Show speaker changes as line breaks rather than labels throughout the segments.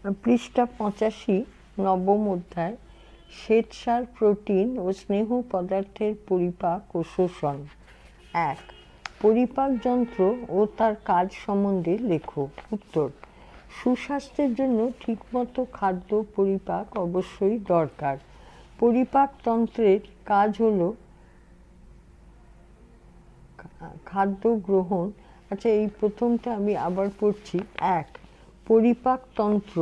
পৃষ্ঠা 85, নবম অধ্যায়, শ্বেতসার, প্রোটিন ও স্নেহ পদার্থের পরিপাক ও শোষণ। 1. পরিপাক যন্ত্র ও তার কাজ সম্বন্ধে লেখো। উত্তর: সুস্বাস্থ্যের জন্য ঠিকমতো খাদ্য পরিপাক অবশ্যই দরকার। পরিপাক তন্ত্রের কাজ হল খাদ্য গ্রহণ। আচ্ছা, এই প্রথমটা আমি আবার পড়ছি। 1. পরিপাক তন্ত্র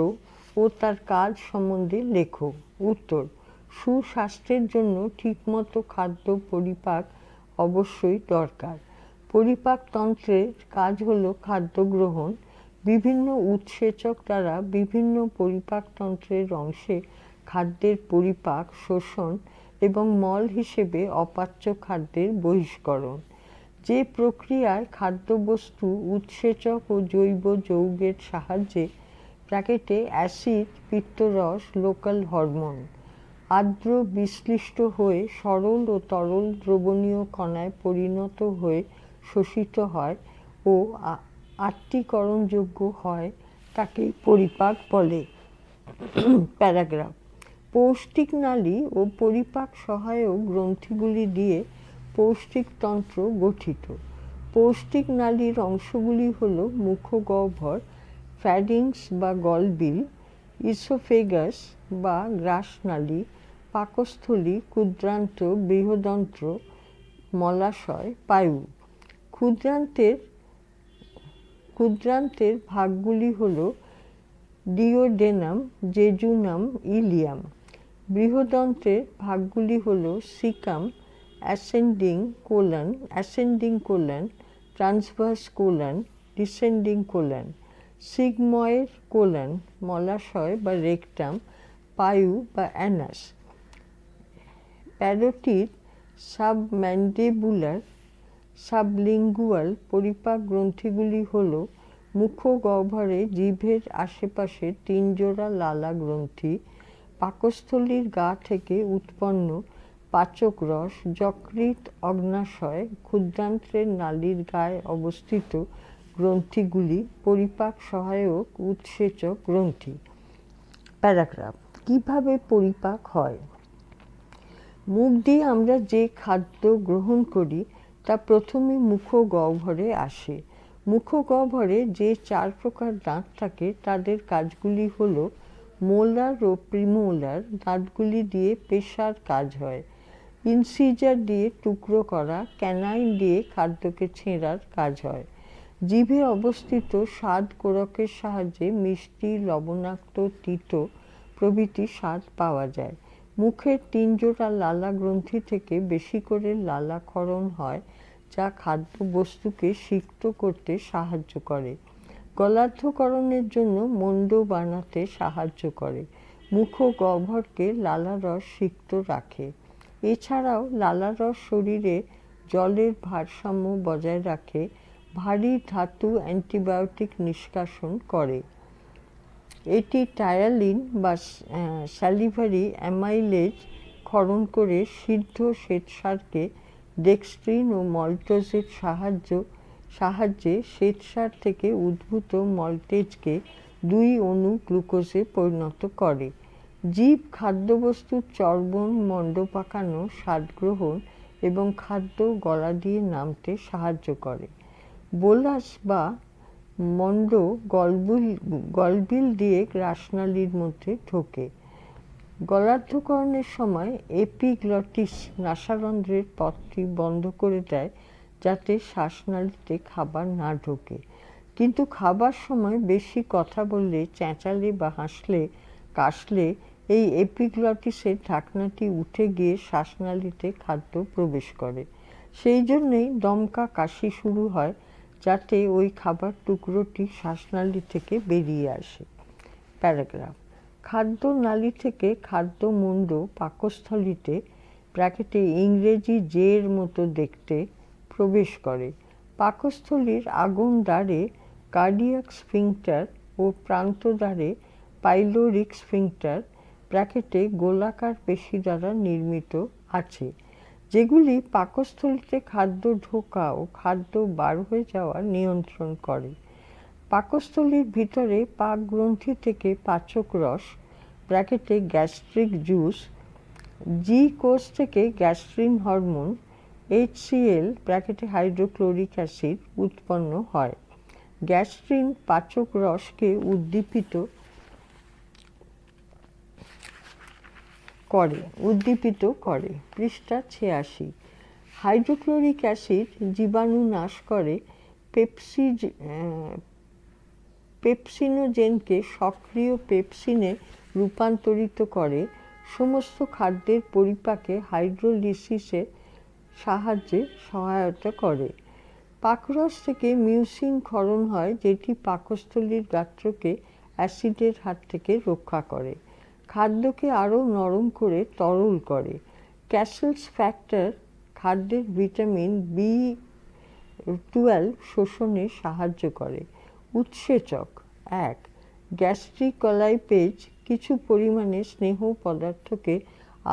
ও তার কাজ সম্বন্ধে লেখো। উত্তর: সুস্বাস্থ্যের জন্য ঠিকমতো খাদ্য পরিপাক অবশ্যই দরকার। পরিপাক তন্ত্রের কাজ হল খাদ্য গ্রহণ। বিভিন্ন উৎসেচক দ্বারা বিভিন্ন পরিপাক তন্ত্রের অংশে খাদ্যের পরিপাক, শোষণ এবং মল হিসেবে অপাচ্য খাদ্যের বহিষ্করণ। যে প্রক্রিয়ায় খাদ্যবস্তু উৎসেচক ও জৈব যৌগের সাহায্যে প্যাকেটে অ্যাসিড, পিত্তরস, লোকাল হরমোন আর্দ্র বিশ্লিষ্ট হয়ে সরল ও তরল দ্রবণীয় কণায় পরিণত হয়ে শোষিত হয় ও আত্তীকরণযোগ্য হয়, তাকে পরিপাক বলে। প্যারাগ্রাফ। পৌষ্টিক নালী ও পরিপাক সহায়ক গ্রন্থিগুলি দিয়ে পৌষ্টিকতন্ত্র গঠিত। পৌষ্টিক নালীর অংশগুলি হল মুখগহ্বর, ফ্যারিংস বা গলবিল, ইসোফেগাস বা গ্রাসনালী, পাকস্থলী, ক্ষুদ্রান্ত, বৃহদন্ত্র, মলাশয়, পায়ু। ক্ষুদ্রান্তের ভাগগুলি হল ডিওডেনাম, জেজুনাম, ইলিয়াম। বৃহদন্ত্রের ভাগগুলি হল caecum, ascending colon, transverse colon, descending colon. Sigmoid colon, মলাশয় বা রেকটাম, পায়ু বা অ্যানাস। প্যারোটিড, সাবম্যান্ডিবুলার, সাবলিঙ্গুয়াল পরিপাক গ্রন্থিগুলি হল মুখগহ্বরে জিভের আশেপাশে 3 জোড়া লালা গ্রন্থি। পাকস্থলীর গা থেকে উৎপন্ন পাচক রস, যকৃৎ, অগ্ন্যাশয়, ক্ষুদ্রান্ত্রের নালীর গায়ে অবস্থিত গ্রন্থিগুলি পরিপাক সহায়ক উৎসেচক গ্রন্থি। প্যারাগ্রাফ। কিভাবে পরিপাক হয়? মুখ দিয়ে আমরা যে খাদ্য গ্রহণ করি তা প্রথমে মুখগহ্বরে আসে। মুখগহ্বরে যে 4 প্রকার দাঁত থাকে তাদের কাজগুলি হল মোলার ও প্রিমোলার দাঁতগুলি দিয়ে পেশার কাজ হয়, ইনসিজার দিয়ে টুকরো করা, ক্যানাইন দিয়ে খাদ্যকে ছেঁড়ার কাজ হয়। জিভে অবস্থিত স্বাদ কোরকের সাহায্যে মিষ্টি, লবণাক্ত, তিতো প্রভৃতি স্বাদ পাওয়া যায়। মুখের 3 জোড়া লালা গ্রন্থি থেকে বেশি করে লালা ক্ষরণ হয়, যা খাদ্যবস্তুকে সিক্ত করতে সাহায্য করে। গলার্ধকরণের জন্য মণ্ড বানাতে সাহায্য করে। মুখগহ্বরকে লালারস সিক্ত রাখে। এছাড়াও লালারস শরীরে জলের ভারসাম্য বজায় রাখে, ভারী ধাতু অ্যান্টিবায়োটিক নিষ্কাশন করে। এটি টায়ালিন বা স্যালিভারি অ্যামাইলেজ ক্ষরণ করে সিদ্ধ শ্বেতসারকে ডেক্সট্রিন ও মল্টোজের সাহায্যে শ্বেতসার থেকে উদ্ভূত মল্টেজকে 2 অণু গ্লুকোজে পরিণত করে। জীব খাদ্যবস্তুর চর্বণ, মণ্ড পাকানো, স্বাদ গ্রহণ এবং খাদ্য গলা দিয়ে নামতে সাহায্য করে। বোলাস বা মণ্ড গলবিল দিয়ে গ্রাসনালীর মধ্যে ঢোকে। গলার্ধকরণের সময় এপিগ্লটিস নাসারন্ধ্রের পথটি বন্ধ করে দেয়, যাতে শ্বাসনালীতে খাবার না ঢোকে। কিন্তু খাবার সময় বেশি কথা বললে, চেঁচালে বা কাশলে এই এপিগ্লটিসের ঢাকনাটি উঠে গিয়ে শ্বাসনালীতে খাদ্য প্রবেশ করে। সেই জন্যই দমকা কাশি শুরু হয়, যাতে ওই খাবার টুকরোটি শ্বাসনালী থেকে বেরিয়ে আসে। প্যারাগ্রাফ। খাদ্য নালী থেকে খাদ্য মুণ্ড পাকস্থলীতে ব্র্যাকেটে ইংরেজি জের মতো দেখতে প্রবেশ করে। পাকস্থলীর আগুন দ্বারে কার্ডিয়াক স্ফিংক্টার ও প্রান্তদ্বারে পাইলোরিক স্ফিংক্টার ব্র্যাকেটে গোলাকার পেশি দ্বারা নির্মিত আছে, যেগুলি পাকস্থলীতে খাদ্য ঢোকা ও খাদ্য বার হয়ে যাওয়া নিয়ন্ত্রণ করে। পাকস্থলীর ভিতরে পাক গ্রন্থি থেকে পাচক রস ব্র্যাকেটে গ্যাস্ট্রিক জুস, জি কোষ থেকে গ্যাস্ট্রিন হরমোন HCl ব্র্যাকেটে হাইড্রোক্লোরিক অ্যাসিড উৎপন্ন হয়। গ্যাস্ট্রিন পাচক রসকে উদ্দীপিত করে। পৃষ্ঠা 86। হাইড্রোক্লোরিক অ্যাসিড জীবাণু নাশ করে, পেপসিনোজেনকে সক্রিয় পেপসিনে রূপান্তরিত করে, সমস্ত খাদ্যের পরিপাকে হাইড্রোলিসিসের সাহায্যে সহায়তা করে। পাকরস থেকে মিউসিন ক্ষরণ হয়, যেটি পাকস্থলীর গাত্রকে অ্যাসিডের হাত থেকে রক্ষা করে, খাদ্যকে আরও নরম করে তরল করে। ক্যাসেলস ফ্যাক্টর খাদ্যের ভিটামিন B12 শোষণে সাহায্য করে। উৎসেচক 1. গ্যাস্ট্রিকলাইপেজ কিছু পরিমাণে স্নেহ পদার্থকে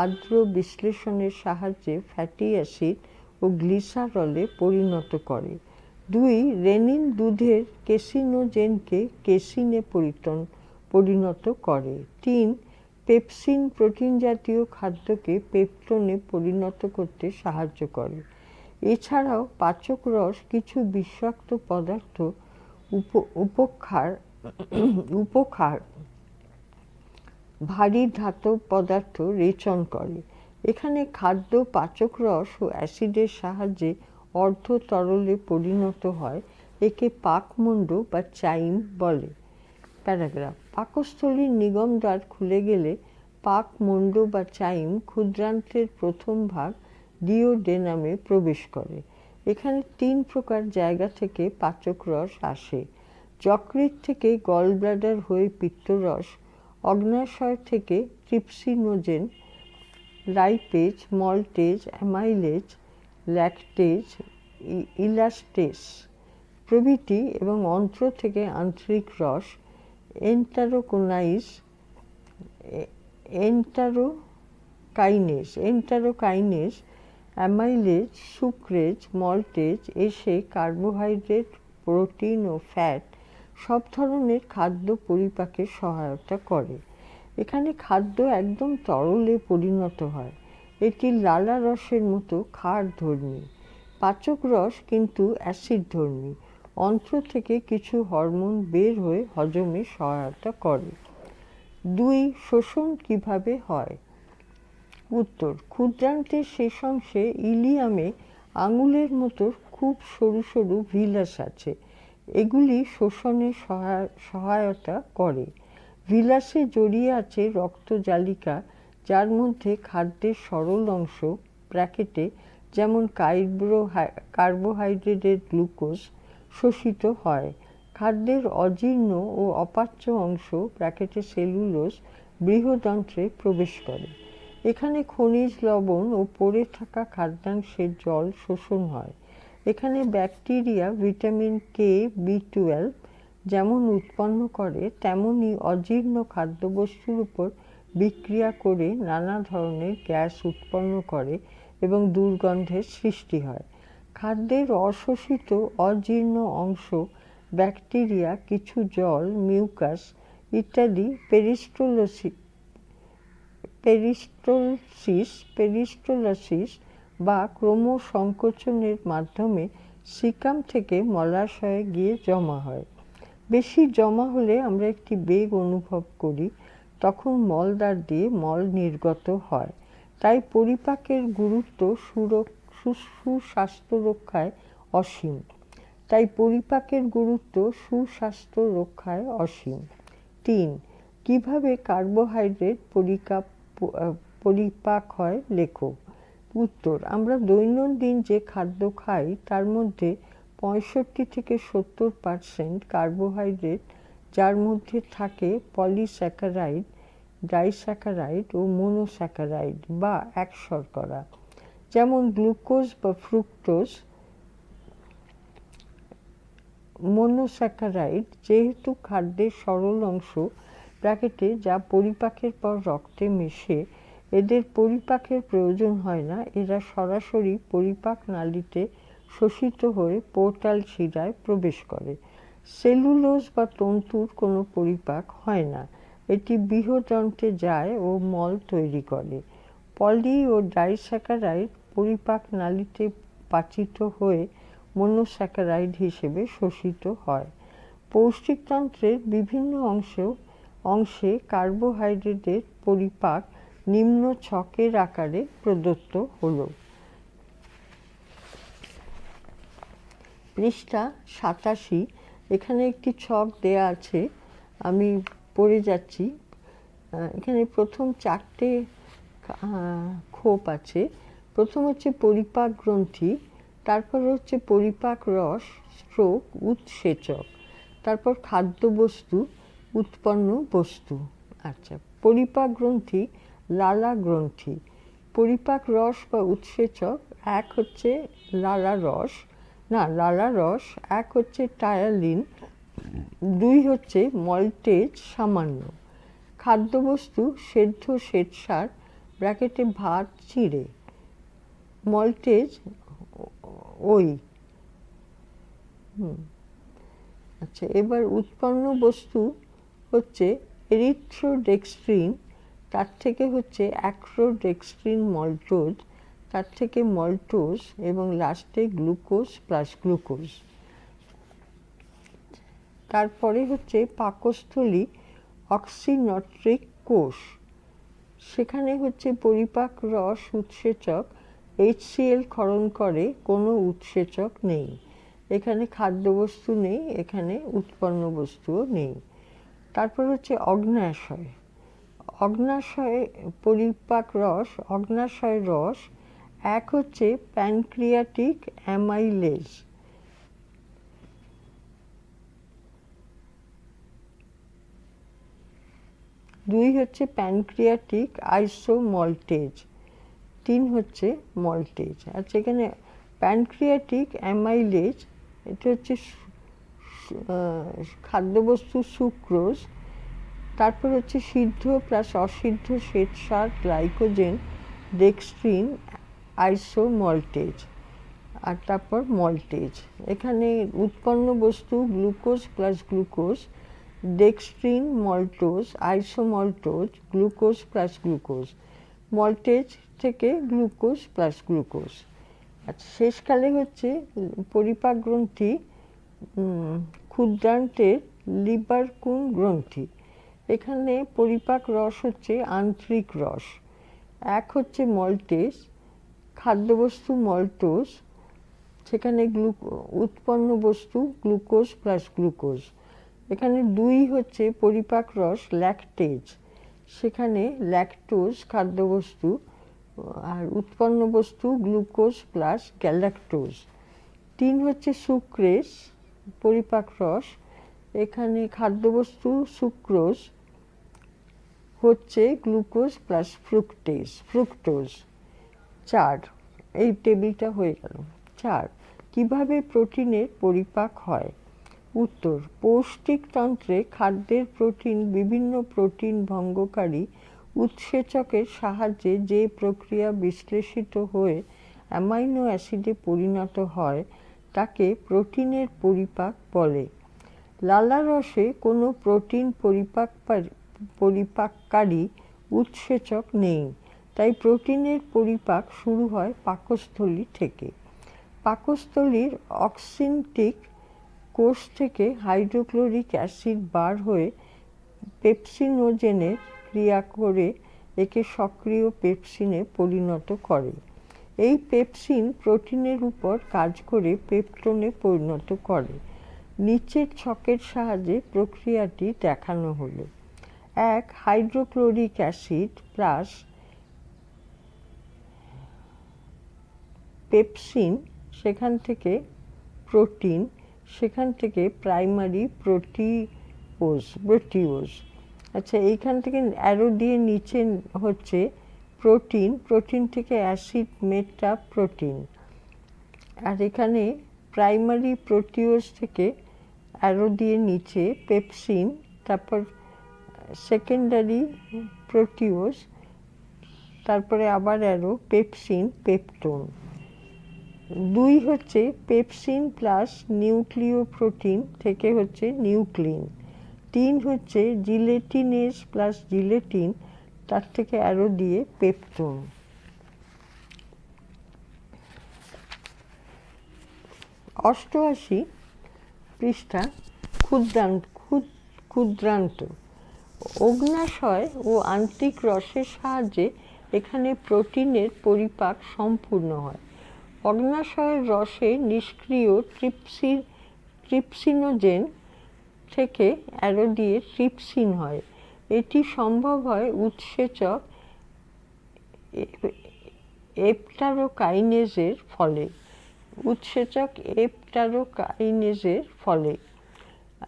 আর্দ্র বিশ্লেষণের সাহায্যে ফ্যাটি অ্যাসিড ও গ্লিসারলে পরিণত করে। 2. রেনিন দুধের কেসিনোজেনকে কেসিনে পরিণত করে। 3. পেপসিন প্রোটিন জাতীয় খাদ্যকে পেপটোনে পরিণত করতে সাহায্য করে। এছাড়াও পাচক রস কিছু বিষাক্ত পদার্থ উপক্ষার ভারী ধাতব পদার্থ রেচন করে। এখানে খাদ্য পাচক রস ও অ্যাসিডের সাহায্যে অর্ধ তরলে পরিণত হয়। একে পাকমণ্ড বা চাইম বলে। প্যারাগ্রাফ। পাকস্থলীর নিগমদ্বার খুলে গেলে পাকমণ্ড বা চাইম ক্ষুদ্রান্ত্রের প্রথম ভাগ ডিওডেনামে প্রবেশ করে। এখানে 3 প্রকার জায়গা থেকে পাচক রস আসে। যকৃৎ থেকে গলব্লাডার হয়ে পিত্তরস, অগ্ন্যাশয় থেকে trypsinogen, lipase, maltase, amylase, lactase, elastase প্রভৃতি, এবং অন্ত্র থেকে আন্তরিক রস, এন্টারোকাইনেজ, অ্যামাইলেজ, সুক্রেজ, মল্টেজ এসে কার্বোহাইড্রেট, প্রোটিন ও ফ্যাট সব ধরনের খাদ্য পরিপাকে সহায়তা করে। এখানে খাদ্য একদম তরলে পরিণত হয়। এটি লালা রসের মতো ক্ষারধর্মী। পাচক রস কিন্তু অ্যাসিডধর্মী। অন্ত্র থেকে কিছু হরমোন বের হয়ে হজমে সহায়তা করে। 2. শোষণ কিভাবে হয়? উত্তর। ক্ষুদ্রান্ত্রের শেষ অংশে ইলিয়ামে আঙুলের মতো খুব সরু সরু ভিলাস আছে। এগুলি শোষণে সহায়তা করে। ভিলাসে জড়িয়ে আছে রক্তজালিকা, যার মধ্যে খাদ্যের সরল অংশ ব্র্যাকেটে যেমন কার্বোহাইড্রেটের গ্লুকোজ শোষিত হয়। খাদ্যের অজীর্ণ ও অপাচ্য অংশ ব্র্যাকেটে সেলুলোজ বৃহদন্ত্রে প্রবেশ করে। এখানে খনিজ লবণ ও পড়ে থাকা খাদ্যাংশের জল শোষণ হয়। এখানে ব্যাকটেরিয়া ভিটামিন K-B12 যেমন উৎপন্ন করে, তেমনি অজীর্ণ খাদ্যবস্তুর উপর বিক্রিয়া করে নানা ধরনের গ্যাস উৎপন্ন করে এবং দুর্গন্ধের সৃষ্টি হয়। খাদ্যের অশোষিত অজীর্ণ অংশ ব্যাকটেরিয়া কিছু জল, মিউকাস ইত্যাদি পেরিস্টোলাসিস বা ক্রমসংকোচনের মাধ্যমে সিকাম থেকে মলাশয়ে গিয়ে জমা হয়। বেশি জমা হলে আমরা একটি বেগ অনুভব করি, তখন মলদ্বার দিয়ে মল নির্গত হয়। তাই পরিপাকের গুরুত্ব সুস্বাস্থ্য রক্ষায় অসীম। 3. কিভাবে কার্বোহাইড্রেট পরিপাক হয়? লেখো। উত্তর। আমরা দৈনন্দিন যে খাদ্য খাই তার মধ্যে 65 থেকে 70% কার্বোহাইড্রেট, যার মধ্যে থাকে পলিস্যাকারাইড, ডাইস্যাকারাইড ও মনোস্যাকারাইড বা এক শর্করা, যেমন গ্লুকোজ বা ফ্রুক্টোজ। মনোস্যাকারাইড যেহেতু খাদ্যের সরল অংশ ব্র্যাকেটে, যা পরিপাকের পর রক্তে মেশে, এদের পরিপাকের প্রয়োজন হয় না। এরা সরাসরি পরিপাক নালীতে শোষিত হয়ে পোর্টাল শিরায় প্রবেশ করে। সেলুলোজ বা তন্তুর কোনো পরিপাক হয় না, এটি বৃহদন্ত্রে যায় ও মল তৈরি করে। পলি ও ডাইস্যাকারাইড পরিপাক নালীতে পাচিত হয়ে মনোস্যাকারাইড হিসেবে শোষিত হয়। পৌষ্টিকতন্ত্রের বিভিন্ন অংশে কার্বোহাইড্রেটের পরিপাক নিম্ন ছকের আকারে প্রদত্ত হল। পৃষ্ঠা 87। এখানে একটি ছক দেয়া আছে, আমি পড়ে যাচ্ছি। এখানে প্রথম 4টে খোপ আছে। প্রথম হচ্ছে পরিপাক গ্রন্থি, তারপর হচ্ছে পরিপাক রস স্ট্রোক উৎসেচক, তারপর খাদ্যবস্তু উৎপন্ন বস্তু। আচ্ছা, পরিপাক গ্রন্থি লালা গ্রন্থি। পরিপাক রস বা উৎসেচক এক হচ্ছে লালা রস, এক হচ্ছে টায়ালিন, 2 হচ্ছে মল্টেজ সামান্য। খাদ্যবস্তু সেদ্ধ শ্বেতসার ব্র্যাকেটে ভাত চিঁড়ে, মল্টেজ ওই। আচ্ছা, এবার উৎপন্ন বস্তু হচ্ছে এরিথ্রোডেক্সট্রিন, তার থেকে হচ্ছে অ্যাক্রোডেক্সট্রিন মল্টোজ, তার থেকে মল্টোজ এবং লাস্টে গ্লুকোজ প্লাস গ্লুকোজ। তারপরে হচ্ছে পাকস্থলী অক্সিনট্রিক কোষ, সেখানে হচ্ছে পরিপাক রস উৎসেচক HCl ক্ষরণ করে, কোনো উৎসেচক নেই। এখানে খাদ্যবস্তু নেই, এখানে উৎপন্ন বস্তুও নেই। তারপর হচ্ছে অগ্নাশয় পরিপাক রস, অগ্নাশয় রস এক হচ্ছে প্যানক্রিয়াটিক অ্যামাইলেজ, দুই হচ্ছে প্যানক্রিয়াটিক আইসোমল্টেজ, 3 হচ্ছে মল্টেজ। আচ্ছা, এখানে প্যানক্রিয়াটিক অ্যামাইলেজ এটা হচ্ছে খাদ্যবস্তু সুক্রোজ, তারপর হচ্ছে সিদ্ধ প্লাস অসিদ্ধ শ্বেতসার গ্লাইকোজেন ডেক্সট্রিন আইসোমল্টেজ, আর তারপর মল্টেজ। এখানে উৎপন্ন বস্তু glucose plus glucose, dextrin maltose, isomaltose, glucose plus glucose, maltase থেকে গ্লুকোজ প্লাস গ্লুকোজ। আচ্ছা, শেষকালে হচ্ছে পরিপাক গ্রন্থি ক্ষুদ্রান্তের লিবারকুন গ্রন্থি। এখানে পরিপাক রস হচ্ছে আন্তরিক রস, এক হচ্ছে মল্টেজ, খাদ্যবস্তু মল্টোজ, সেখানে উৎপন্ন বস্তু গ্লুকোজ প্লাস গ্লুকোজ। এখানে 2 হচ্ছে পরিপাক রস ল্যাকটেজ, সেখানে ল্যাকটোজ খাদ্যবস্তু আর উৎপন্ন বস্তু গ্লুকোজ প্লাস গ্যালাক্টোজ। 3 হচ্ছে সুক্রেজ পরিপাক রস, এখানে খাদ্যবস্তু সুক্রোজ হচ্ছে গ্লুকোজ প্লাস ফ্রুক্টোজ। 4, এই টেবিলটা হয়ে গেল। 4, কিভাবে প্রোটিনের পরিপাক হয়? উত্তর, পৌষ্টিকতন্ত্রে খাদ্যের প্রোটিন বিভিন্ন প্রোটিন ভঙ্গকারী উৎসেচকের সাহায্যে যে প্রক্রিয়া বিশ্লেষিত হয়ে অ্যামাইনো অ্যাসিডে পরিণত হয় তাকে প্রোটিনের পরিপাক বলে। লালারসে কোনো প্রোটিন পরিপাককারী উৎসেচক নেই, তাই প্রোটিনের পরিপাক শুরু হয় পাকস্থলী থেকে। পাকস্থলীর অক্সিনটিক কোষ থেকে হাইড্রোক্লোরিক অ্যাসিড বার হয়ে পেপসিনোজেনের ক্রিয়া করে একে সক্রিয় পেপসিনে পরিণত করে। এই পেপসিন প্রোটিনের উপর কাজ করে পেপটোনে পরিণত করে। নিচের ছকের সাহায্যে প্রক্রিয়াটি দেখানো হলো। 1, হাইড্রোক্লোরিক অ্যাসিড প্লাস পেপসিন, সেখান থেকে প্রোটিন, সেখান থেকে প্রাইমারি প্রোটিওজ। আচ্ছা, এইখান থেকে অ্যারো দিয়ে নিচে হচ্ছে প্রোটিন থেকে অ্যাসিড মেটা প্রোটিন, আর এখানে প্রাইমারি প্রোটিওজ থেকে অ্যারো দিয়ে নিচে পেপসিন, তারপর সেকেন্ডারি প্রোটিওজ, তারপরে আবার অ্যারো পেপসিন পেপটোন। 2 হচ্ছে পেপসিন প্লাস নিউক্লিওপ্রোটিন থেকে হচ্ছে নিউক্লিন। 3 হচ্ছে জিলেটিনেজ প্লাস জিলেটিন, তার থেকে অ্যারো দিয়ে পেপটোন। অষ্টআশি পৃষ্ঠা ক্ষুদ্রান্ত। অগ্ন্যাশয় ও আন্ত্রিক রসের সাহায্যে এখানে প্রোটিনের পরিপাক সম্পূর্ণ হয়। অগ্ন্যাশয়ের রসে নিষ্ক্রিয় ট্রিপসিনোজেন থেকে অ্যারো দিয়ে ট্রিপসিন হয়। এটি সম্ভব হয় উৎসেচক এপটারোকাইনেজের ফলে।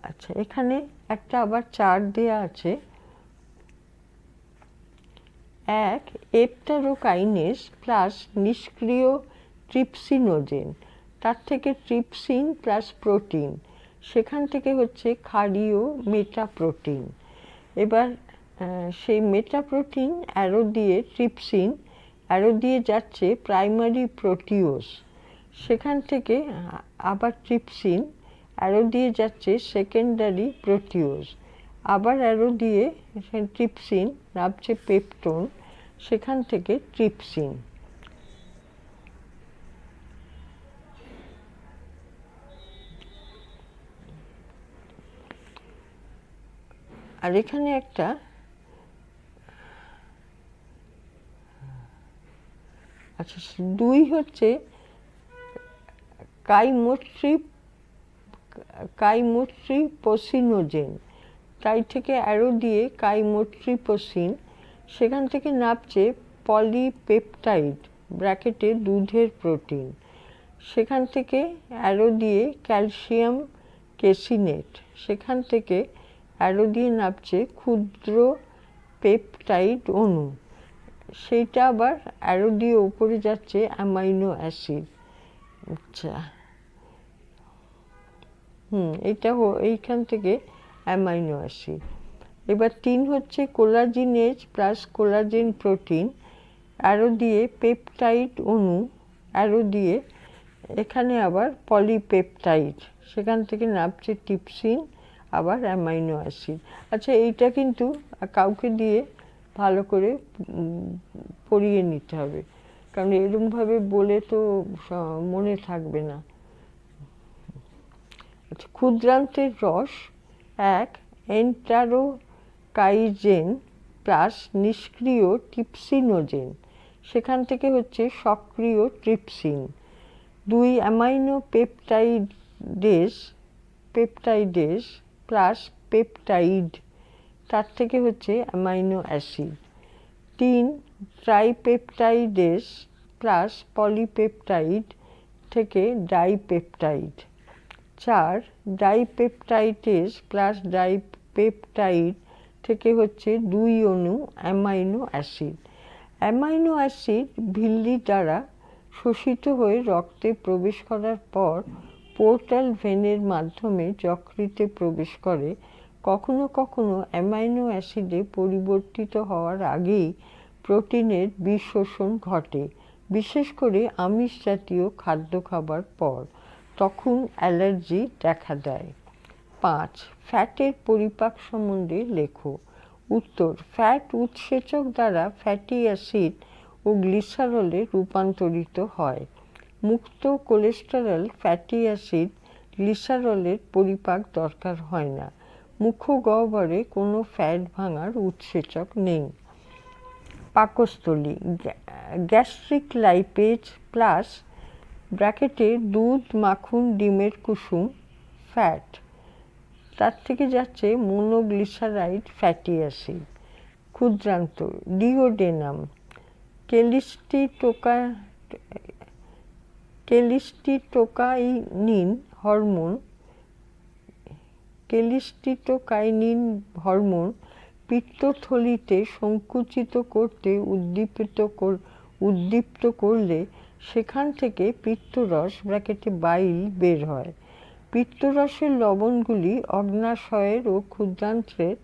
আচ্ছা, এখানে একটা আবার চার্ট দেওয়া আছে। 1 এপটারোকাইনেজ প্লাস নিষ্ক্রিয় ট্রিপসিনোজেন, তার থেকে ট্রিপসিন প্লাস প্রোটিন, সেখান থেকে হচ্ছে ক্ষারীয় মেটাপ্রোটিন। এবার সেই মেটাপ্রোটিন অ্যারো দিয়ে ট্রিপসিন, অ্যারো দিয়ে যাচ্ছে প্রাইমারি প্রোটিওজ, সেখান থেকে আবার ট্রিপসিন অ্যারো দিয়ে যাচ্ছে সেকেন্ডারি প্রোটিওজ, আবার অ্যারো দিয়ে ট্রিপসিন নামছে পেপটোন, সেখান থেকে ট্রিপসিন। আর এখানে একটা আচ্ছা 2 হচ্ছে কাইমোট্রিপোসিনোজেন, তাই থেকে অ্যারো দিয়ে কাইমোট্রিপোসিন, সেখান থেকে নামছে পলিপেপটাইড ব্র্যাকেটে দুধের প্রোটিন, সেখান থেকে অ্যারো দিয়ে ক্যালসিয়াম কেসিনেট, সেখান থেকে অ্যারো দিয়ে নামছে ক্ষুদ্র পেপটাইড অণু, সেইটা আবার অ্যারো দিয়ে উপরে যাচ্ছে অ্যামাইনো অ্যাসিড। আচ্ছা, এইখান থেকে অ্যামাইনো অ্যাসিড। এবার 3 হচ্ছে collagenase plus collagen protein, arrow দিয়ে পেপটাইড অণু, অ্যারো দিয়ে এখানে আবার পলিপেপটাইড, সেখান থেকে নামছে ট্রিপসিন, আবার অ্যামাইনো অ্যাসিড। আচ্ছা, এইটা কিন্তু কাউকে দিয়ে ভালো করে পড়িয়ে নিতে হবে, কারণ এরকমভাবে বলে তো মনে থাকবে না। আচ্ছা, ক্ষুদ্রান্তের রস 1 এন্টারোকাইজেন প্লাস নিষ্ক্রিয় ট্রিপসিনোজেন, সেখান থেকে হচ্ছে সক্রিয় trypsin. 2 amino peptidase plus peptide, তার থেকে হচ্ছে অ্যামাইনো অ্যাসিড। 3 ট্রাইপেপটাইডেজ প্লাস পলিপেপটাইড থেকে ডাইপেপটাইড। 4 ডাইপেপটাইডেজ প্লাস ডাইপেপটাইড থেকে হচ্ছে 2 অণু amino acid. Amino acid villi দ্বারা শোষিত হয়ে রক্তে প্রবেশ করার পর পোর্টাল ভেনের মাধ্যমে যকৃতে প্রবেশ করে। কখনো কখনো অ্যামাইনো অ্যাসিডে পরিবর্তিত হওয়ার আগেই প্রোটিনের বিশোষণ ঘটে, বিশেষ করে আমিষ জাতীয় খাদ্য খাবার পর, তখন অ্যালার্জি দেখা দেয়। 5 ফ্যাটের পরিপাক সম্বন্ধে লেখো। উত্তর: ফ্যাট উৎসেচক দ্বারা ফ্যাটি অ্যাসিড ও গ্লিসারলে রূপান্তরিত হয়। মুক্ত কোলেস্টেরল ফ্যাটি অ্যাসিড গ্লিসারলের পরিপাক দরকার হয় না। মুখ্য গহ্বরে কোনো ফ্যাট ভাঙার উৎসেচক নেই। পাকস্থলী: গ্যাস্ট্রিক লাইপেজ প্লাস ব্র্যাকেটে দুধ, মাখন, ডিমের কুসুম ফ্যাট, তার থেকে যাচ্ছে মোনোগ্লিসারাইড ফ্যাটি অ্যাসিড। ক্ষুদ্রান্ত: ডিওডেনাম ক্যালিস্টিটোকাইনিন হরমোন পিত্তথলিতে সংকুচিত করতে উদ্দীপ্ত করলে সেখান থেকে পিত্তরস ব্র্যাকেটে বাইল বের হয়। পিত্তরসের লবণগুলি অগ্ন্যাশয়ের ও ক্ষুদ্রান্ত্রের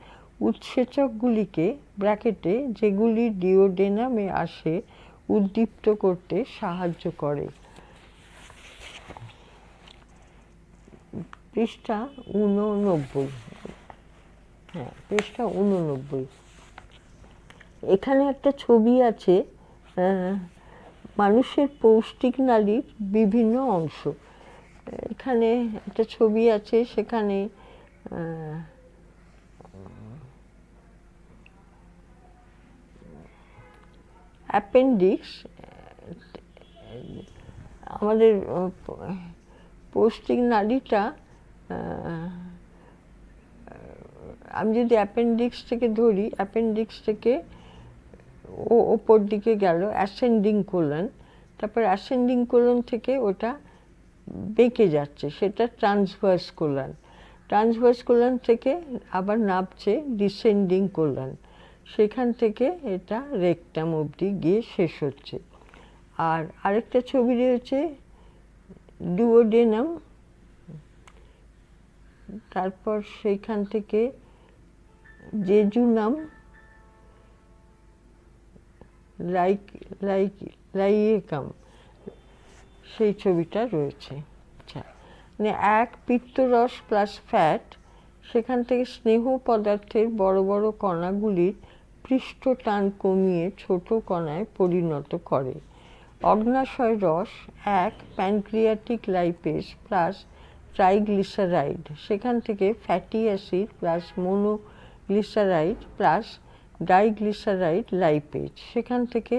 উৎসেচকগুলিকে ব্র্যাকেটে, যেগুলি ডিওডেনামে আসে, উদ্দীপ্ত করতে সাহায্য করে। পৃষ্ঠা 89। হ্যাঁ, পৃষ্ঠা 89। এখানে একটা ছবি আছে মানুষের পৌষ্টিক নালীর বিভিন্ন অংশ। এখানে একটা ছবি আছে, সেখানে অ্যাপেন্ডিক্স, আমাদের পৌষ্টিক নালীটা, আমি যদি অ্যাপেন্ডিক্স থেকে ধরি, অ্যাপেন্ডিক্স থেকে ওপর দিকে গেল অ্যাসেন্ডিং কোলন, তারপর অ্যাসেন্ডিং কোলন থেকে ওটা বেঁকে যাচ্ছে, সেটা ট্রান্সভার্স কোলন, ট্রান্সভার্স কোলন থেকে আবার নামছে ডিসেন্ডিং কোলন, সেখান থেকে এটা রেকটাম অবধি গিয়ে শেষ হচ্ছে। আর আরেকটা ছবি রয়েছে ডুওডেনাম, তারপর সেইখান থেকে জেজুনাম, লাইয়েকাম, সেই ছবিটা রয়েছে। আচ্ছা, মানে এক পিত্তরস প্লাস ফ্যাট, সেখান থেকে স্নেহ পদার্থের বড় বড় কণাগুলির পৃষ্ঠ টান কমিয়ে ছোট কণায় পরিণত করে। অগ্নাশয় রস এক প্যানক্রিয়াটিক লাইপেজ প্লাস ট্রাইগ্লিসারাইড, সেখান থেকে fatty acid plus monoglyceride plus diglyceride lipase, সেখান থেকে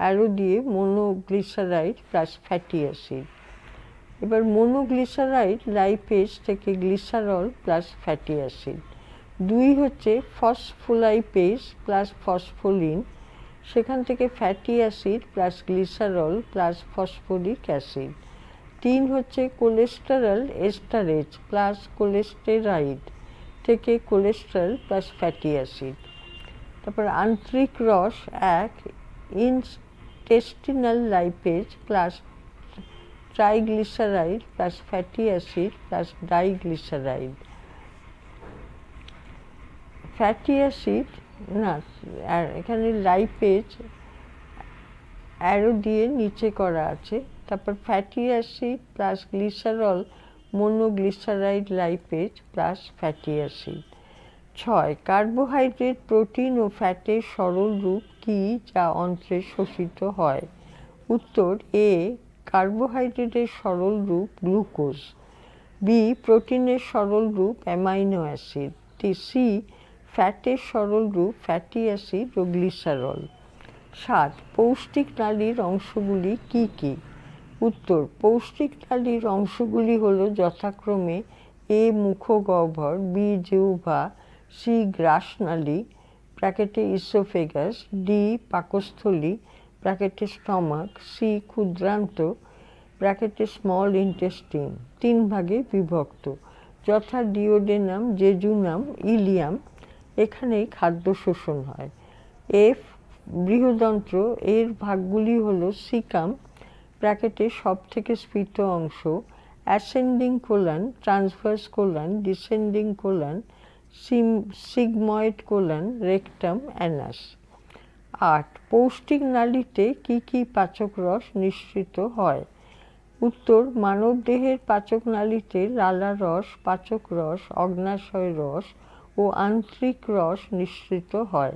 অ্যারো দিয়ে মোনোগ্লিসারাইড প্লাস ফ্যাটি অ্যাসিড। এবার মোনোগ্লিসারাইড লাইপেজ থেকে গ্লিসারল প্লাস ফ্যাটি অ্যাসিড। দুই হচ্ছে ফসফোলাইপেজ প্লাস ফসফোলিন, সেখান থেকে fatty acid plus glycerol plus phosphoric acid. তিন হচ্ছে কোলেস্টেরল এস্টারেজ প্লাস কোলেস্টেরাইড থেকে কোলেস্টেরল প্লাস ফ্যাটি অ্যাসিড। তারপর আন্তরিক রস এক intestinal lipase plus triglyceride plus fatty acid plus diglyceride. Fatty acid না, আর এখানে লাইপেজ অ্যারো দিয়ে নিচে করা আছে। তারপর fatty acid plus glycerol monoglyceride lipase plus fatty acid. 6 carbohydrate protein ও ফ্যাটের সরল রূপ কি যা অন্ত্রে শোষিত হয়? উত্তর এ কার্বোহাইড্রেটের সরল রূপ গ্লুকোজ, বি প্রোটিনের সরল রূপ অ্যামাইনো অ্যাসিড, সি ফ্যাটের সরল রূপ ফ্যাটি অ্যাসিড ও গ্লিসারল। 7 পৌষ্টিক নালীর অংশগুলি কি কি? উত্তর পৌষ্টিক নালীর অংশগুলি হলো যথাক্রমে এ মুখগহ্বর, বি জিহ্বা, সি গ্রাসনালী ব্র্যাকেটে ইসোফেগাস, ডি পাকস্থলী ব্র্যাকেটে স্টমাক, সি ক্ষুদ্রান্ত ব্র্যাকেটে স্মল ইন্টেস্টিন। 3 ভাগে বিভক্ত, যথা ডিওডেনাম, জেজুনাম, ইলিয়াম, এখানেই খাদ্য শোষণ হয়। এফ বৃহদন্ত্র, এর ভাগগুলি হলো সিকাম ব্র্যাকেটে সব থেকে স্ফীত অংশ, ascending colon, transverse colon, descending colon, sigmoid colon, rectum, Anas. 8 পৌষ্টিক নালীতে কি কি পাচক রস নিঃসৃত হয়? উত্তর মানবদেহের পাচক নালীতে লালা রস, পাচক রস, অগ্নাশয় রস ও আন্তরিক রস নিঃসৃত হয়।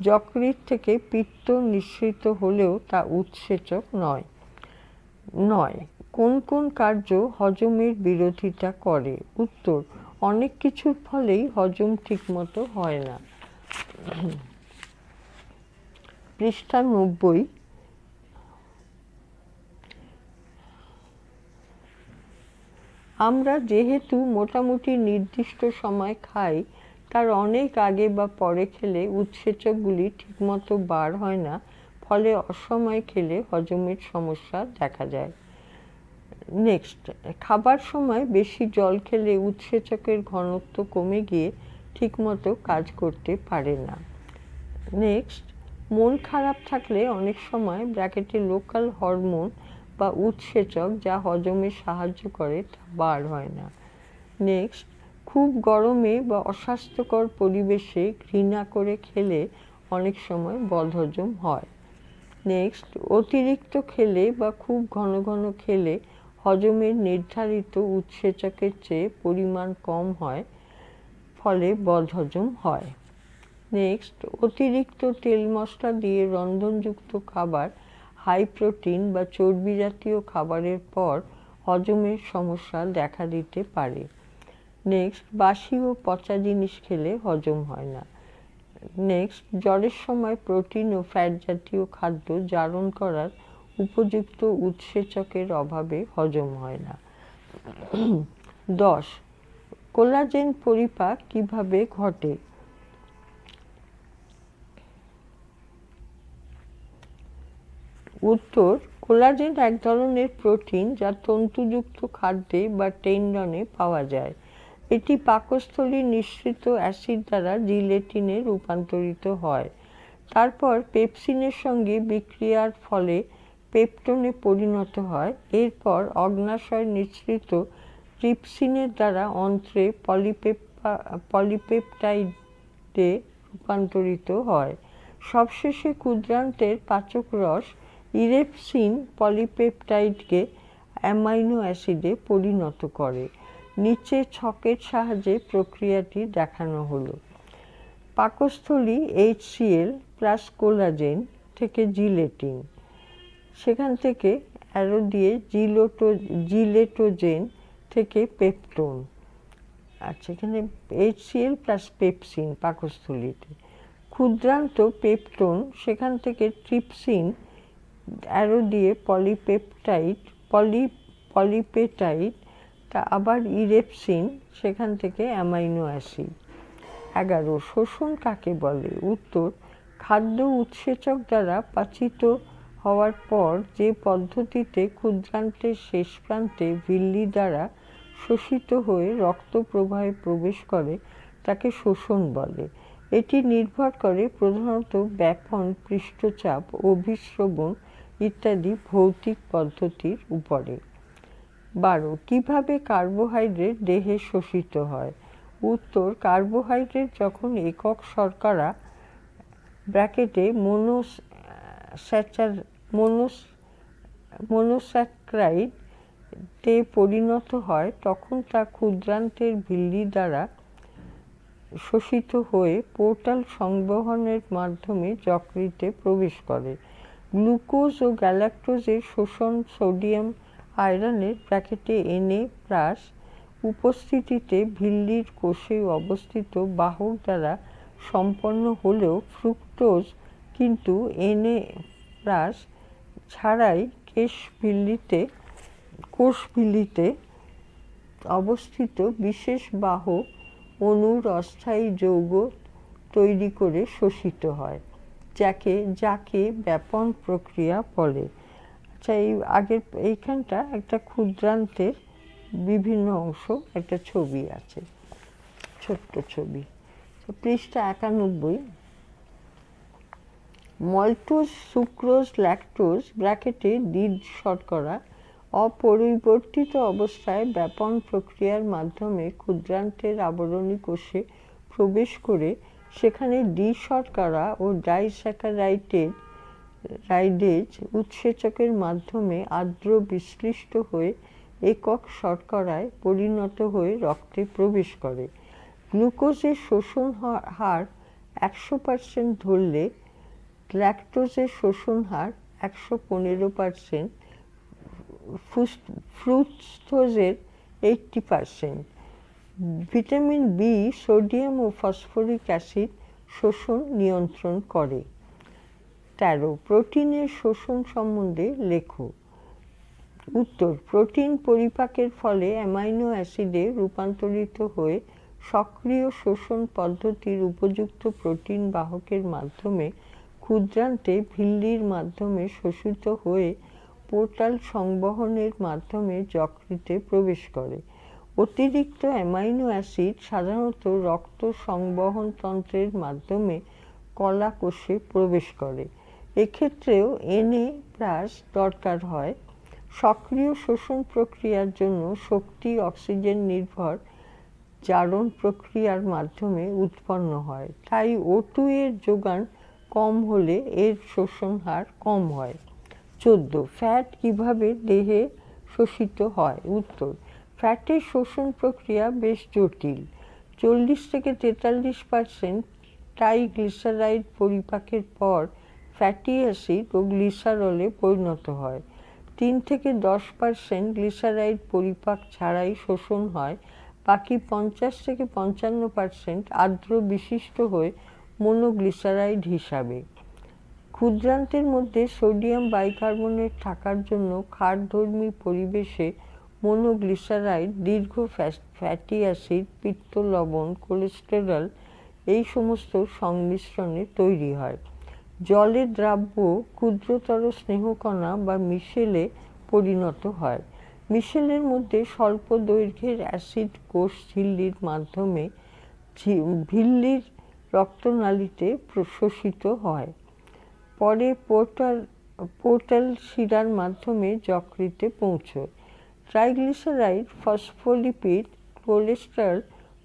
যকৃৎ থেকে পিত্ত নিঃসৃত হলেও তা উৎসেচক নয়। কোন কোন কার্য হজমের বিরোধিতা করে? উত্তর অনেক কিছুর ফলেই হজম ঠিকমতো হয় না। পৃষ্ঠা 90। আমরা যেহেতু মোটামুটি নির্দিষ্ট সময় খাই, তার অনেক আগে বা পরে খেলে উৎসেচকগুলি ঠিকমতো বার হয় না, ফলে অসময়ে খেলে হজমের সমস্যা দেখা যায়। নেক্সট, খাবার সময় বেশি জল খেলে উৎসেচকের ঘনত্ব কমে গিয়ে ঠিকমতো কাজ করতে পারে না। নেক্সট, মন খারাপ থাকলে অনেক সময় ব্র্যাকেটে লোকাল হরমোন বা উৎসেচক যা হজমে সাহায্য করে তা বার হয় না। নেক্সট, খুব গরমে বা অস্বাস্থ্যকর পরিবেশে ঘৃণা করে খেলে অনেক সময় বদহজম হয়। নেক্সট, অতিরিক্ত খেলে বা খুব ঘন ঘন খেলে হজমের নির্ধারিত উৎসেচকের চেয়ে পরিমাণ কম হয়, ফলে বদহজম হয়। নেক্সট, অতিরিক্ত তেল মশলা দিয়ে রন্ধনযুক্ত খাবার, হাই প্রোটিন বা চর্বি জাতীয় খাবারের পর হজমের সমস্যা দেখা দিতে পারে। নেক্সট, বাসি ও পচা জিনিস খেলে হজম হয় না। নেক্সট, জ্বরের সময় প্রোটিন ও ফ্যাট জাতীয় খাদ্য জারণ করার উপযুক্ত উৎসেচকের অভাবে হজম হয় না। 10. কোলাজেন পরিপাক কিভাবে ঘটে? উত্তর, কোলাজেন এক ধরনের প্রোটিন যা তন্তুযুক্ত খাদ্যে বা টেন্ডনে পাওয়া যায়। এটি পাকস্থলীর নিঃসৃত অ্যাসিড দ্বারা জিলেটিনে রূপান্তরিত হয়। তারপর পেপসিনের সঙ্গে বিক্রিয়ার ফলে পেপটোনে পরিণত হয়। এরপর অগ্ন্যাশয় নিঃসৃত ট্রিপসিনের দ্বারা অন্ত্রে পলিপেপটাইডে রূপান্তরিত হয়। সবশেষে ক্ষুদ্রান্তের পাচক রস ইরেপসিন পলিপেপটাইডকে অ্যামাইনো অ্যাসিডে পরিণত করে। নিচে ছকের সাহায্যে প্রক্রিয়াটি দেখানো হলো। পাকস্থলী HCl প্লাস কোলাজেন থেকে জিলেটিন, সেখান থেকে অ্যারো দিয়ে জিলেটোজেন থেকে পেপটোন। আচ্ছা, এখানে HCl প্লাস পেপসিন পাকস্থলীতে। ক্ষুদ্রান্ত পেপটোন, সেখান থেকে ট্রিপসিন, অ্যারো দিয়ে পলিপেটাইড, তা আবার ইরেপসিন, সেখান থেকে অ্যামাইনো অ্যাসিড। 11. শোষণ কাকে বলে? উত্তর, খাদ্য উৎসেচক দ্বারা পাচিত হওয়ার পর যে পদ্ধতিতে ক্ষুদ্রান্তের শেষ প্রান্তে ভিল্লি দ্বারা শোষিত হয়ে রক্ত প্রবাহে প্রবেশ করে তাকে শোষণ বলে। এটি নির্ভর করে প্রধানত ব্যাপন, পৃষ্ঠচাপ, অভিস্রবণ ইত্যাদি ভৌতিক পদ্ধতির উপরে। 12. কিভাবে কার্বোহাইড্রেট দেহে শোষিত হয়? উত্তর, কার্বোহাইড্রেট যখন একক শর্করা ব্র্যাকেটে মনোস্যাকারাইডে পরিণত হয় তখন তা ক্ষুদ্রান্তের ভিল্লি দ্বারা শোষিত হয়ে পোর্টাল সংবহনের মাধ্যমে যকৃতে প্রবেশ করে। গ্লুকোজ ও গ্যালাক্টোজের শোষণ সোডিয়াম আয়রনের ব্র্যাকেটে Na+ উপস্থিতিতে ভিল্লির কোষে অবস্থিত বাহক দ্বারা সম্পন্ন হলেও ফ্রুক্টোজ কিন্তু Na+ ছাড়াই কোষঝিল্লিতে অবস্থিত বিশেষ বাহক অণুর অস্থায়ী যৌগ তৈরি করে শোষিত হয়, যাকে ব্যাপন প্রক্রিয়া বলে। আচ্ছা, এইখানটা একটা ক্ষুদ্রান্তের বিভিন্ন অংশ, একটা ছবি আছে, ছোট্ট ছবি, পৃষ্ঠা 91। মল্টোজ, সুক্রোজ, ল্যাকটোজ ব্র্যাকেটে দ্বিজ শর্করা অপরিবর্তিত অবস্থায় ব্যাপন প্রক্রিয়ার মাধ্যমে ক্ষুদ্রান্তের আবরণী কোষে প্রবেশ করে সেখানে শর্করা ও ডাইস্যাকারাইডেজ উৎসেচকের মাধ্যমে আর্দ্র বিশ্লিষ্ট হয়ে একক শর্করায় পরিণত হয়ে রক্তে প্রবেশ করে। গ্লুকোজের শোষণ হার 100% ধরলে ল্যাকটোজের শোষণ হার 115%, ফ্রুক্টোজের 80%। ভিটামিন বি, সোডিয়াম ও ফসফরিক অ্যাসিড শোষণ নিয়ন্ত্রণ করে। 13. প্রোটিনের শোষণ সম্বন্ধে লেখো। উত্তর, প্রোটিন পরিপাকের ফলে অ্যামাইনো অ্যাসিডে রূপান্তরিত হয়ে সক্রিয় শোষণ পদ্ধতির উপযুক্ত প্রোটিন বাহকের মাধ্যমে ক্ষুদ্রান্তে ভিল্লির মাধ্যমে শোষিত হয়ে পোর্টাল সংবহনের মাধ্যমে যকৃতে প্রবেশ করে। অতিরিক্ত অ্যামাইনো অ্যাসিড সাধারণত রক্ত সংবহনতন্ত্রের মাধ্যমে কলা কোষে প্রবেশ করে। এক্ষেত্রেও Na+ দরকার হয়। সক্রিয় শোষণ প্রক্রিয়ার জন্য শক্তি অক্সিজেন নির্ভর জারণ প্রক্রিয়ার মাধ্যমে উৎপন্ন হয়, তাই O2 এর যোগান কম হলে এর শোষণ হার কম হয়। 14. ফ্যাট কিভাবে দেহে শোষিত হয়? উত্তর, ফ্যাটের শোষণ প্রক্রিয়া বেশ জটিল। 40-43% ট্রাইগ্লিসারাইড পরিপাকের পর ফ্যাটি অ্যাসিড ও গ্লিসারলে পরিণত হয়। 3-10% গ্লিসারাইড পরিপাক ছাড়াই শোষণ হয়। বাকি 50-55% আর্দ্র বিশিষ্ট হয়ে মনোগ্লিসারাইড হিসাবে। ক্ষুদ্রান্তের মধ্যে সোডিয়াম বাইকার্বনেট থাকার জন্য ক্ষারধর্মী পরিবেশে মনোগ্লিসারাইড দীর্ঘ ফ্যাটি অ্যাসিড, পিত্ত লবণ, কোলেস্টেরল এই সমস্ত সংমিশ্রণে তৈরি হয়। জলে দ্রাব্য ক্ষুদ্রতর স্নেহকণা বা মিশেলে পরিণত হয়। মিশেলের মধ্যে স্বল্প দৈর্ঘ্যের অ্যাসিড কোষ ঝিল্লির মাধ্যমে ঝিল্লির রক্তনালীতে শোষিত হয়। পরে পোর্টাল শিরার মাধ্যমে যকৃতে পৌঁছয়। ট্রাইগ্লিসারাইড, ফসফোলিপিড, কোলেস্টেরল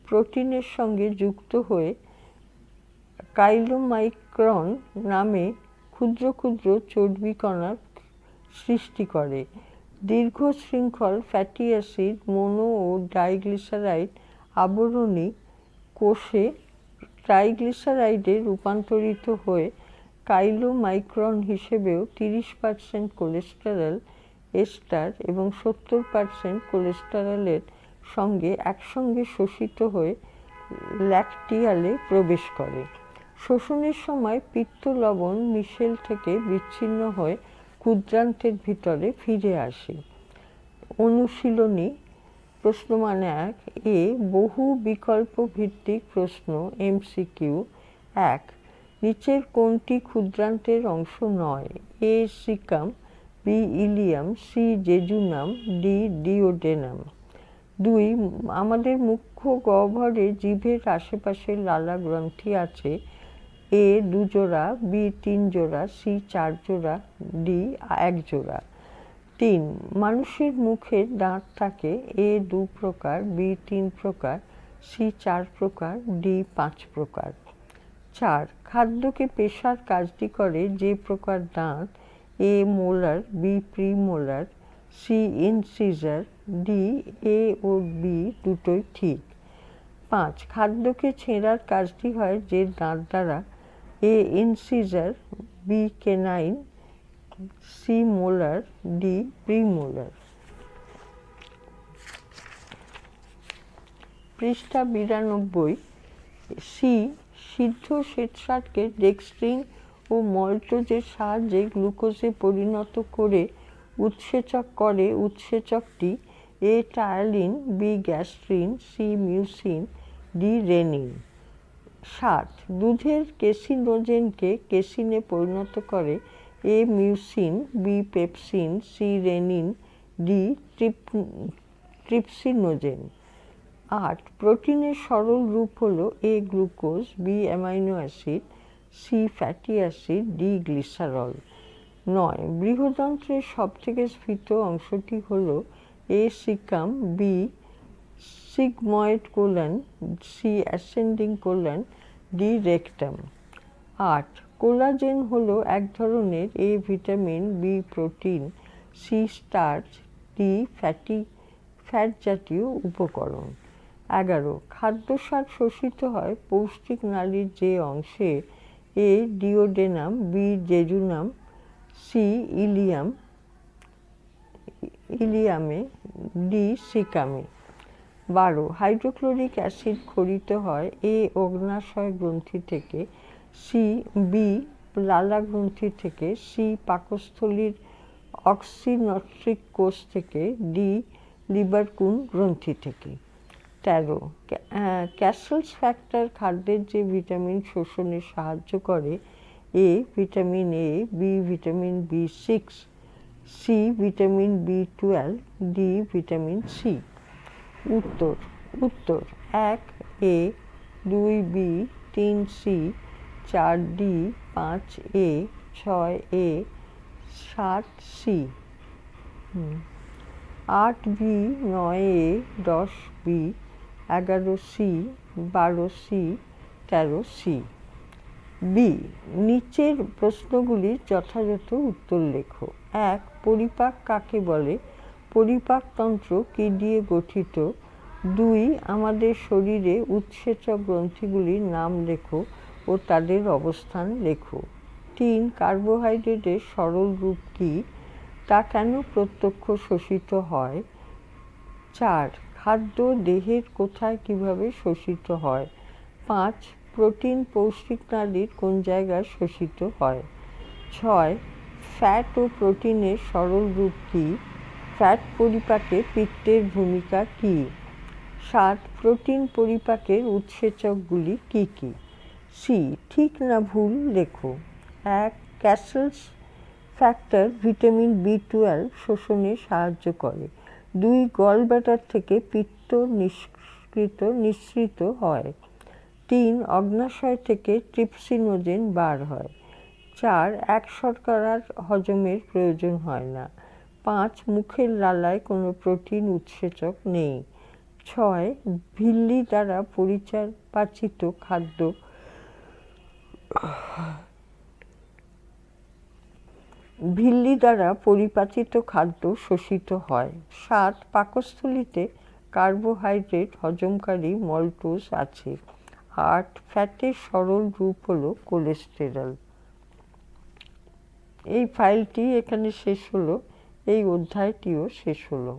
প্রোটিনের সঙ্গে যুক্ত হয়ে কাইলোমাইক্রন নামে ক্ষুদ্র ক্ষুদ্র চর্বিকণার সৃষ্টি করে। দীর্ঘ শৃঙ্খল ফ্যাটি অ্যাসিড, মনো ও ডাইগ্লিসারাইড আবরণী কোষে ট্রাইগ্লিসারাইডে রূপান্তরিত হয়ে কাইলোমাইক্রন হিসেবেও 30% কোলেস্টেরল এস্টার এবং 70% কোলেস্টেরলের সঙ্গে একসঙ্গে শোষিত হয়ে ল্যাকটিয়ালে প্রবেশ করে। শোষণের সময় পিত্ত লবণ মিশেল থেকে বিচ্ছিন্ন হয়ে ক্ষুদ্রান্তের ভিতরে ফিরে আসে। অনুশীলনী প্রশ্ন মানে 1 এ বহু বিকল্প ভিত্তিক প্রশ্ন MCQ 1 নিচের কোনটি ক্ষুদ্রান্তের অংশ নয়? A caecum, B ileum, C jejunum, D duodenum. 2 আমাদের মুখ্য গহ্বরে জিভের আশেপাশে লালা গ্রন্থি আছে। এ 2 জোড়া, বি 3 জোড়া, সি 4 জোড়া, ডি 1 জোড়া। 3 মানুষের মুখের দাঁত থাকে। এ 2 প্রকার, বি 3 প্রকার, সি 4 প্রকার, ডি 5 প্রকার। 4 খাদ্যকে পেশার কাজটি করে যে প্রকার দাঁত। A molar, B premolar, C incisor, D A ও বি দুটোই ঠিক। 5 খাদ্যকে ছেঁড়ার কাজটি হয় যে দাঁত দ্বারা। A incisor, B canine, C molar, D premolar. পৃষ্ঠা 92। সি সিদ্ধ শ্বেতসারকে ডেক্সট্রিন ও মল্টোজের সাহায্যে গ্লুকোজে পরিণত করে উৎসেচক করে। উৎসেচকটি A ptyalin, B gastrin, C mucin, D rennin. 7 দুধের কেসিনোজেনকে কেসিনে পরিণত করে। A mucin, B pepsin, C rennin, D trypsinogen. 8 প্রোটিনের সরল রূপ হলো A glucose, B amino acid, C fatty acid, D glycerol. 9 বৃহদন্ত্রের সবথেকে স্ফীত অংশটি হলো A caecum, B sigmoid colon, C ascending colon, D rectum. 8 collagen হলো এক ধরনের A vitamin, B protein, C starch, D fat জাতীয় উপকরণ। 11 খাদ্যসার শোষিত হয় পৌষ্টিক নালীর যে অংশে। A duodenum, B jejunum, C ইলিয়ামে, ডি সিকামে। 12 হাইড্রোক্লোরিক অ্যাসিড ক্ষরিত হয় এ অগ্নাশয় গ্রন্থি থেকে, বি লালা গ্রন্থি থেকে, সি পাকস্থলীর অক্সিনট্রিক কোষ থেকে, ডি লিবারকুন গ্রন্থি থেকে। 13 ক্যাসেলস ফ্যাক্টর খাদ্যের যে ভিটামিন শোষণে সাহায্য করে। A vitamin A, B vitamin B6, C vitamin B12, D vitamin C. উত্তর 1 A, 2 B, 3 C, 4 D, 5 A, 6 A, 7 C, 8 B, 9 A, 10 B, 11 C, 12 C, 13 C. B নিচের প্রশ্নগুলির যথাযথ উত্তর লেখো। 1 পরিপাক কাকে বলে? পরিপাকতন্ত্র কী দিয়ে গঠিত? 2. আমাদের শরীরে উৎসেচক গ্রন্থিগুলির নাম লেখো ও তাদের অবস্থান লেখো। 3. কার্বোহাইড্রেটের সরল রূপ কী? তা কেন প্রত্যক্ষ শোষিত হয়? 4. খাদ্য দেহের কোথায় কিভাবে শোষিত হয়? 5. প্রোটিন পৌষ্টিক নালীর কোন জায়গায় শোষিত হয়? 6. ফ্যাট ও প্রোটিনের সরল রূপ কী? ফ্যাট পরিপাকে পিত্তের ভূমিকা কী? 7. প্রোটিন পরিপাকের উৎসেচকগুলি কী কী? সি. ঠিক না ভুল লেখো। 1. ক্যাসেলস ফ্যাক্টর ভিটামিন B12 শোষণে সাহায্য করে। 2. গলব্লাডার থেকে পিত্ত নিঃসৃত হয়। 3. অগ্ন্যাশয় থেকে ট্রিপসিনোজেন বার হয়। 4. শর্করার হজমের প্রয়োজন হয় না। 5. মুখের লালায় কোনো প্রোটিন উৎসেচক নেই। 6. ভিল্লি দ্বারা পরিপাচিত খাদ্য শোষিত হয়। 7. পাকস্থলীতে কার্বোহাইড্রেট হজমকারী মল্টোজ আছে। 8. ফ্যাটের সরল রূপ হল কোলেস্টেরল। এই ফাইলটি এখানে শেষ হলো, এই অধ্যায়টিও শেষ হলো।